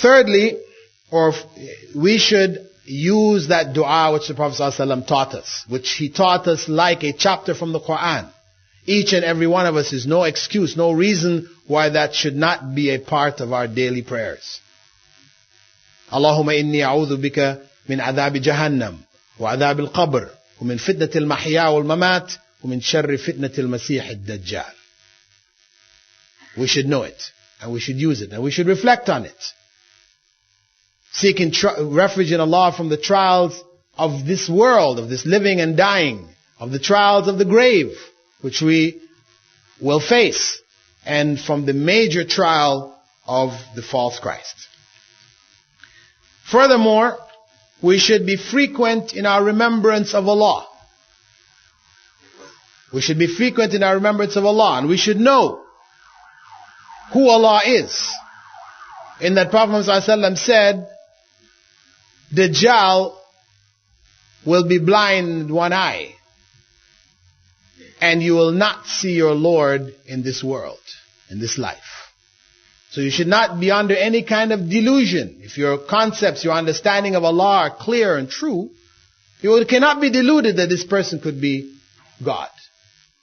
Thirdly, we should use that dua which the Prophet ﷺ taught us, which he taught us like a chapter from the Quran. Each and every one of us is no excuse, no reason why that should not be a part of our daily prayers. Allahumma inni a'udhu bika min adhabi jahannam wa adhab al-qabr wa min fitnati al-mahya wal-mamat wa min sharri fitnati al-masih ad-dajjal. We should know it, and we should use it, and we should reflect on it. Seeking refuge in Allah from the trials of this world, of this living and dying, of the trials of the grave, which we will face, and from the major trial of the false Christ. Furthermore, we should be frequent in our remembrance of Allah. We should be frequent in our remembrance of Allah, and we should know who Allah is. In that Prophet ﷺ said, Dajjal will be blind in one eye, and you will not see your Lord in this world, in this life. So you should not be under any kind of delusion. If your concepts, your understanding of Allah are clear and true, you cannot be deluded that this person could be God.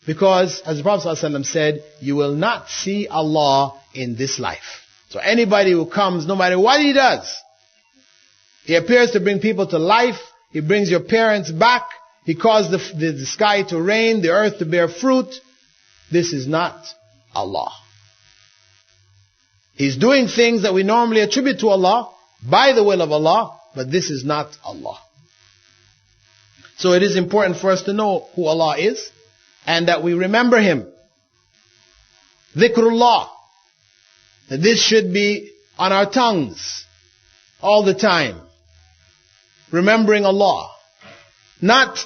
Because, as the Prophet ﷺ said, you will not see Allah in this life. So anybody who comes, no matter what he does, he appears to bring people to life, he brings your parents back, he caused the sky to rain, the earth to bear fruit. This is not Allah. He's doing things that we normally attribute to Allah, by the will of Allah, but this is not Allah. So it is important for us to know who Allah is, and that we remember Him. Dhikrullah. That this should be on our tongues all the time. Remembering Allah. Not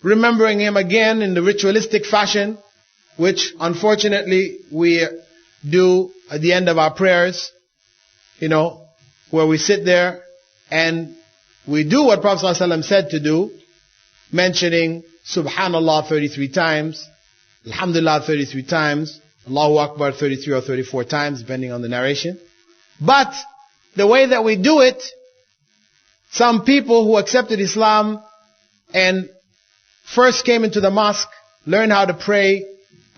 remembering Him again in the ritualistic fashion, which unfortunately we do at the end of our prayers, where we sit there and we do what Prophet ﷺ said to do, mentioning Subhanallah 33 times, Alhamdulillah 33 times, Allahu Akbar 33 or 34 times, depending on the narration. But the way that we do it, some people who accepted Islam and first came into the mosque, learned how to pray,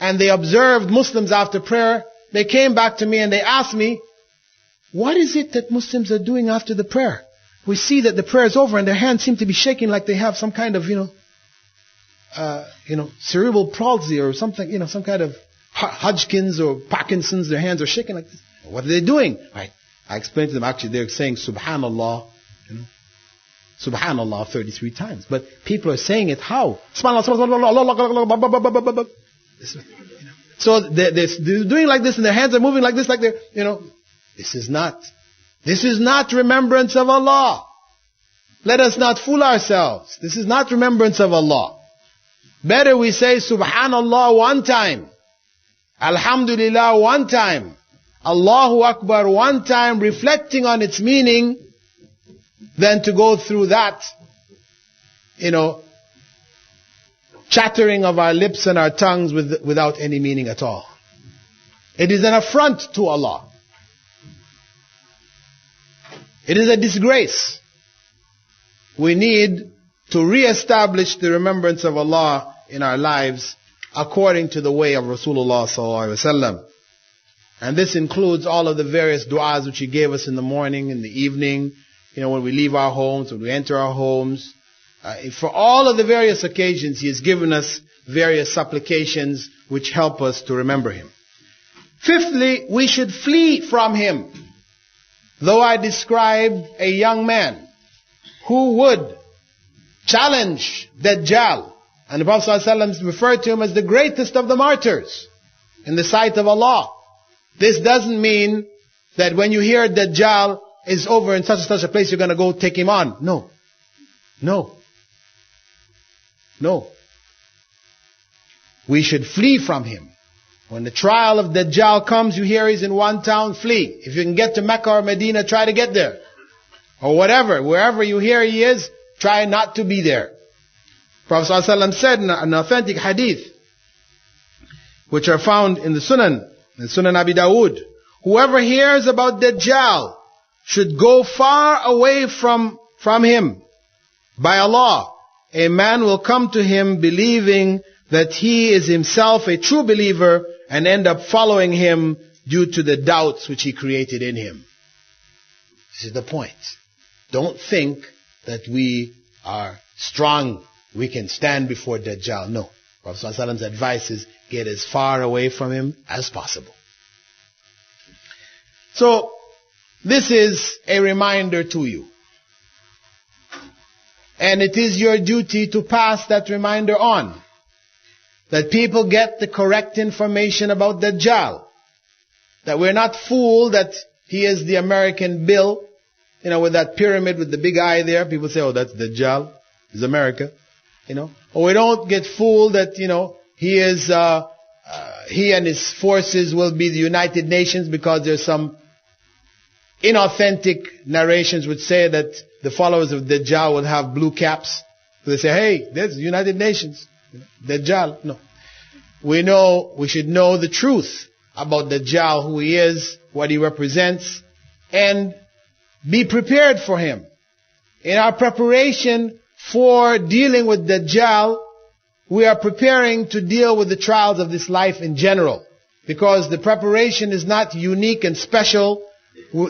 and they observed Muslims after prayer, they came back to me and they asked me, what is it that Muslims are doing after the prayer? We see that the prayer is over and their hands seem to be shaking like they have some kind of, cerebral palsy or something, some kind of Hodgkin's or Parkinson's. Their hands are shaking like this. What are they doing? I explained to them, actually they're saying Subhanallah, Subhanallah 33 times. But people are saying it how? Subhanallah. So they're doing like this and their hands are moving like this, like they're, This is not remembrance of Allah. Let us not fool ourselves. This is not remembrance of Allah. Better we say Subhanallah one time, Alhamdulillah one time, Allahu Akbar one time, reflecting on its meaning, than to go through that, chattering of our lips and our tongues without any meaning at all. It is an affront to Allah. It is a disgrace. We need to re-establish the remembrance of Allah in our lives according to the way of Rasulullah sallallahu alaihi wasallam. And this includes all of the various du'as which He gave us in the morning, in the evening, when we leave our homes, when we enter our homes. For all of the various occasions, He has given us various supplications which help us to remember Him. Fifthly, we should flee from Him. Though I described a young man who would challenge Dajjal, and the Prophet ﷺ referred to him as the greatest of the martyrs in the sight of Allah. This doesn't mean that when you hear Dajjal is over in such and such a place, you're going to go take him on. No. We should flee from him. When the trial of Dajjal comes, you hear he's in one town, flee. If you can get to Mecca or Medina, try to get there. Or whatever, wherever you hear he is, try not to be there. Prophet ﷺ said in an authentic hadith, which are found in the Sunan Abi Dawood, whoever hears about Dajjal should go far away from him. By Allah, a man will come to him believing that he is himself a true believer and end up following him due to the doubts which he created in him. This is the point. Don't think that we are strong. We can stand before Dajjal. No. Prophet ﷺ's advice is get as far away from him as possible. So, this is a reminder to you. And it is your duty to pass that reminder on. That people get the correct information about Dajjal. That we're not fooled that he is the American Bill, with that pyramid with the big eye there. People say, oh, that's Dajjal. It's America. Or we don't get fooled that, he is, he and his forces will be the United Nations, because there's some inauthentic narrations which say that the followers of Dajjal will have blue caps. So they say, hey, there's the United Nations. Dajjal. No. We should know the truth about Dajjal, who he is, what he represents, and be prepared for him. In our preparation for dealing with Dajjal, we are preparing to deal with the trials of this life in general. Because the preparation is not unique and special,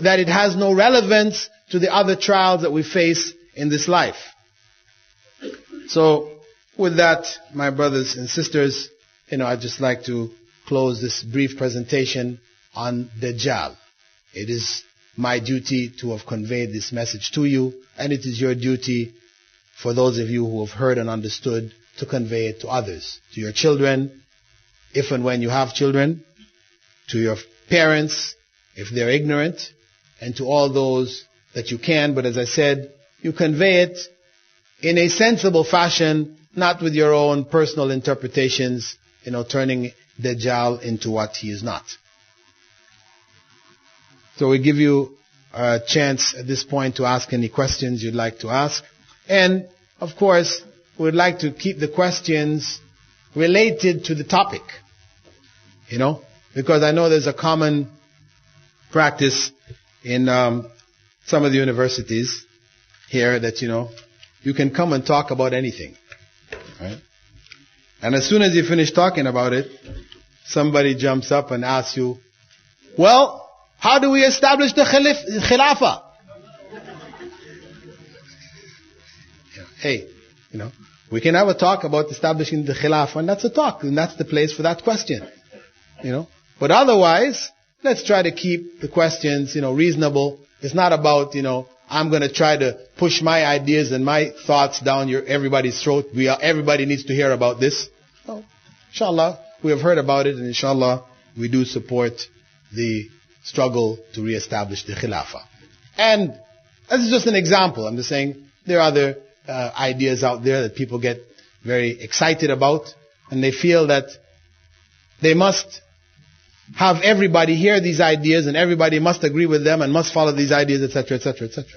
that it has no relevance to the other trials that we face in this life. So, with that, my brothers and sisters, I'd just like to close this brief presentation on Dajjal. It is my duty to have conveyed this message to you, and it is your duty, for those of you who have heard and understood, to convey it to others, to your children, if and when you have children, to your parents, if they're ignorant, and to all those that you can. But as I said, you convey it in a sensible fashion, not with your own personal interpretations, turning Dajjal into what he is not. So we give you a chance at this point to ask any questions you'd like to ask. And, of course, we'd like to keep the questions related to the topic. Because I know there's a common practice in some of the universities here that, you can come and talk about anything. Right? And as soon as you finish talking about it, somebody jumps up and asks you, well, how do we establish the Khilafah? Hey, we can have a talk about establishing the Khilafah, and that's a talk, and that's the place for that question. But otherwise, let's try to keep the questions, reasonable. It's not about, I'm going to try to push my ideas and my thoughts down everybody's throat. Everybody needs to hear about this. No. Inshallah, we have heard about it, and inshallah, we do support the struggle to reestablish the Khilafah. And this is just an example. I'm just saying there are other ideas out there that people get very excited about, and they feel that they must have everybody hear these ideas, and everybody must agree with them and must follow these ideas, etc., etc., etc.